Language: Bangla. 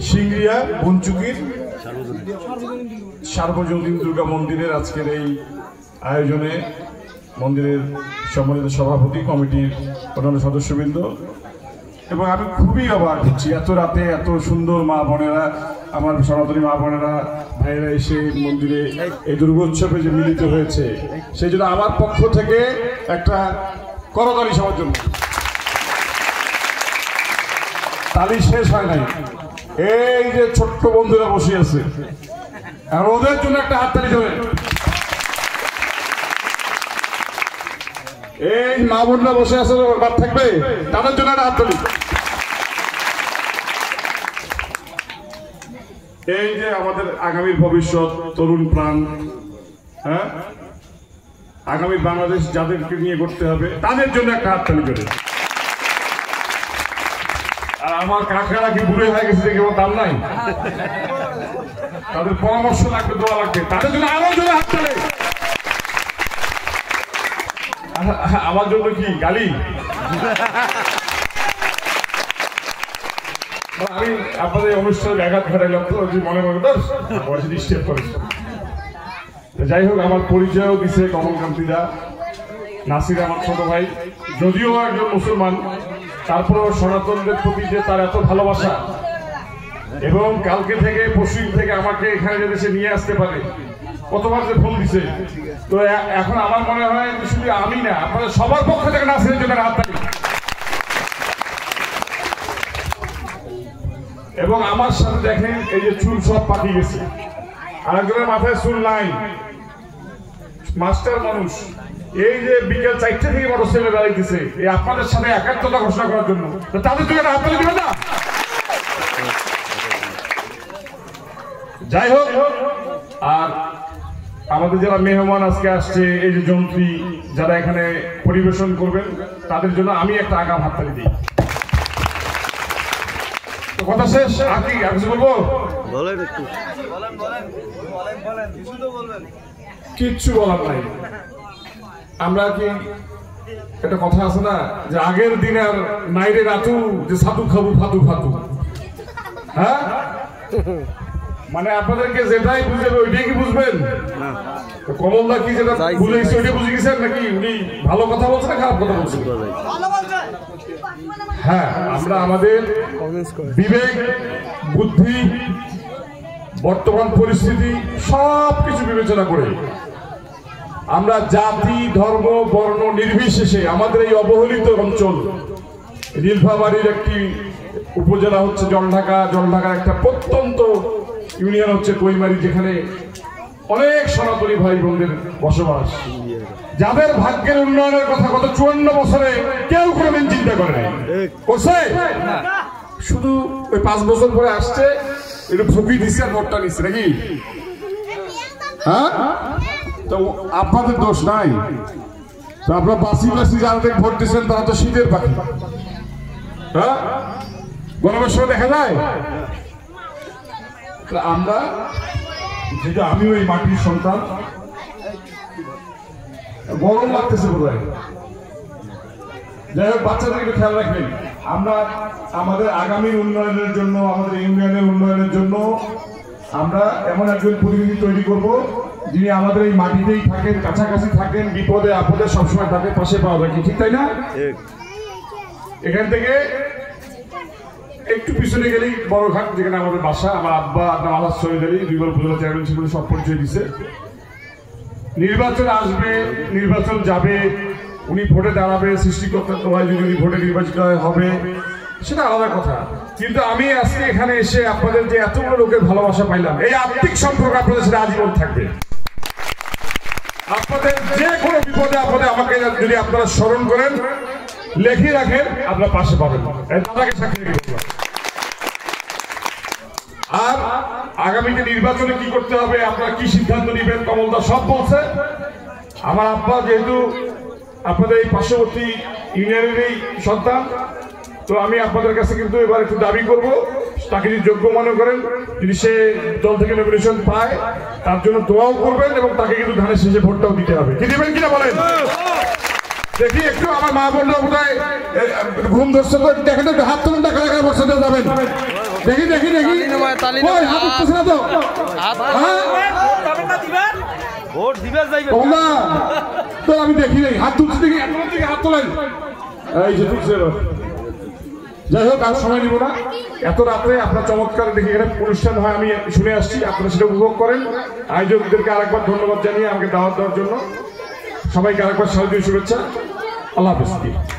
সিংড়িয়া বনচুকির সার্বজনীন দুর্গা মন্দিরের আজকের এই আয়োজনে মন্দিরের সম্মানিত সভাপতি, কমিটির অন্যান্য সদস্যবৃন্দ, এবং আমি খুবই অবাক হচ্ছি এত রাতে এত সুন্দর মা বোনেরা, আমার সনাতনী মা বোনেরা ভাইয়েরা এসে মন্দিরে এই দুর্গোৎসবে যে মিলিত হয়েছে, সেই জন্য আমার পক্ষ থেকে একটা করতালি সবার জন্য। তালি শেষ হয় নাই, এই যে ছোট্ট বন্ধুরা বসে আছে, আর ওদের জন্য একটা হাততালি দেবেন। এই মা বোনরা বসে আছে বাদ থাকবে, তাদের জন্য একটা হাততালি। এই যে আমাদের আগামীর ভবিষ্যৎ তরুণ প্রাণ, হ্যাঁ, আগামী বাংলাদেশ যাদেরকে নিয়ে করতে হবে তাদের জন্য একটা হাততালি করে। আর আমার কাকারা কি বুড়ে হয়ে গেছে দেখে দাম নাই, তাদের পরামর্শ লাগবে, দোয়া লাগবে, তাদের জন্য আরো জোরে হাততালি। আমার জন্য কি গালি? আমি আপনাদের অনুষ্ঠানে ব্যাঘাত ঘটাইলাম তো, মনে মনে ডিস্টার্ব করেছি। যাই হোক, আমার পরিচয়ও দিছে কমলকান্তিদা, নাসির আমার ছোট ভাই, যদিও একজন মুসলমান, তারপরেও সনাতনদের প্রতি যে তার এত ভালোবাসা, এবং কালকে থেকে পরশু থেকে আমাকে এখানে যদি সে নিয়ে আসতে পারে, কতবার যে ফোন দিছে। তো এখন আমার মনে হয় শুধু আমি না, আপনাদের সবার পক্ষ থেকে নাসিরের জন্য হাততালি। এবং আমার সাথে দেখেন এই যে চুল সব পাকিয়ে গেছে, আরেকজনের মাথায় চুল নাই, মাস্টার মানুষ, এই যে বিকেল 4টে থেকে বড় ছেলে বেড়াইতেছে এই আপনাদের সাথে একাত্মতা ঘোষণা করার জন্য, তাদের জন্য হাততালি দিবেন না? যাই হোক, আর আমাদের যারা মেহমান আজকে আসছে, এই যে যন্ত্রী যারা এখানে পরিবেশন করবেন, তাদের জন্য আমি একটা আগাম হাততালি দিই। কথা শেষ, আর কি কিছু বলবো? কিচ্ছু বলার নাই। আমরা কি একটা কথা আছে না যে আগের দিনের নাইরে রাতু যে সাধু খাবু ফাতু ফাতু, হ্যাঁ, মানে আপনাদেরকে যেটাই বুঝাবে ওইটাই কি বুঝবেন? কমলদা কি যেটা বুঝেছে ওইটা বুঝে গেছেন নাকি উনি ভালো কথা বলছেন না খারাপ কথা বলছেন? হ্যাঁ, আমরা আমাদের বিবেক, বুদ্ধি, বর্তমান পরিস্থিতি সবকিছু বিবেচনা করে আমরা জাতি, ধর্ম, বর্ণ নির্বিশেষে আমাদের এই অবহেলিত অঞ্চল, নীলফামারীর একটি উপজেলা হচ্ছে জলঢাকা, জলঢাকার একটা প্রত্যন্ত ইউনিয়ন হচ্ছে কৈমারি, যেখানে অনেক সনাতনী ভাই বোনদের বসবাস, যাদের ভাগ্যের উন্নয়নের কথা গত 54 বছরে কেউ কোনোদিন চিন্তা করে নাই। করছে শুধু ওই 5 বছর পরে আসছে, একটু ফুকি দিচ্ছে আর ভোটটা নিচ্ছে নাকি? হ্যাঁ, তো আপনাদের দোষ নাই। তো আপনারা বাসি বাসি যাদের ভোট দিচ্ছেন তারা তো শীতের পাখি। হ্যাঁ, গণবেশ দেখা যায়। আমরা যেটা, আমিও এই মাটির সন্তান, গরম লাগতেছে বোধ হয়। যাই হোক, বাচ্চাদের একটু খেয়াল রাখবেন। আমরা আমাদের আগামীর উন্নয়নের জন্য, আমাদের ইউনিয়নের উন্নয়নের জন্য আমরা এমন একজন প্রতিনিধি তৈরি করব যিনি আমাদের এই মাটিতেই থাকেন, কাছাকাছি থাকেন, বিপদে আপদে সবসময় তাকে পাশে পাওয়া যায়, ঠিক তাই না? এখান থেকে একটু পিছনে গেলেই বড়ঘাট, যেখানে আমাদের বাসা, আমার আব্বা আব্বাস শহীদ আলী দুইবার উপজেলা চেয়ারম্যান ছিল, সব পরিচয় দিচ্ছে। নির্বাচন আসবে, নির্বাচন যাবে, উনি ভোটে দাঁড়াবে, সৃষ্টিকর্তা যদি উনি ভোটে নির্বাচিত হবে সেটা আলাদা কথা। কিন্তু আমি আজকে এখানে এসে আপনাদের যে এতগুলো লোকের ভালোবাসা পাইলাম, এই আত্মিক সম্পর্ক আপনাদের সাথে আজীবন থাকবে। আপনাদের যে কোনো বিপদে আপদে আমাকে যদি আপনারা স্মরণ করেন, লেখে রাখেন, আপনার পাশে পাবেন, দাদাকে সাক্ষী রেখে। আর আগামীতে নির্বাচনে কি করতে হবে, আপনারা কি সিদ্ধান্ত নেবেন, কমলদা সব বলছে। আমার আব্বা যেহেতু আপনাদের এই পার্শ্ববর্তী ইউনিয়নেরই সন্তান, তো আমি আপনাদের কাছে কিন্তু এবার একটু দাবি করব, তাকে যদি যোগ্য মনে করেন, যদি সে দল থেকে নমিনেশন পায়, তার জন্য দোয়াও করবেন, এবং তাকে কিন্তু ধানের শেষে ভোটটাও দিতে হবে। কি দিবেন কিনা বলেন দেখি একটু? আমার মা বোনরা বোধহয় ঘুম ধরছে তো দেখেন একটু হাত তুলুন টাকা টাকা বসে যাবেন দেখি দেখি দেখি হাত উঠতেছে না তো তো আমি দেখি নাই হাত তুলছি দেখি হাত তোলেন এই যে তুলছে যাই হোক আর সময় নিব না এত রাত্রে আপনার চমৎকার দেখি এখানে অনুষ্ঠান হয় আমি শুনে আসছি আপনারা সেটা উপভোগ করেন আয়োজকদেরকে আরেকবার ধন্যবাদ জানিয়ে আমাকে দাওয়াত দেওয়ার জন্য সবাইকে আরেকবার সাহায্য শুভেচ্ছা আল্লাহ হাফেজ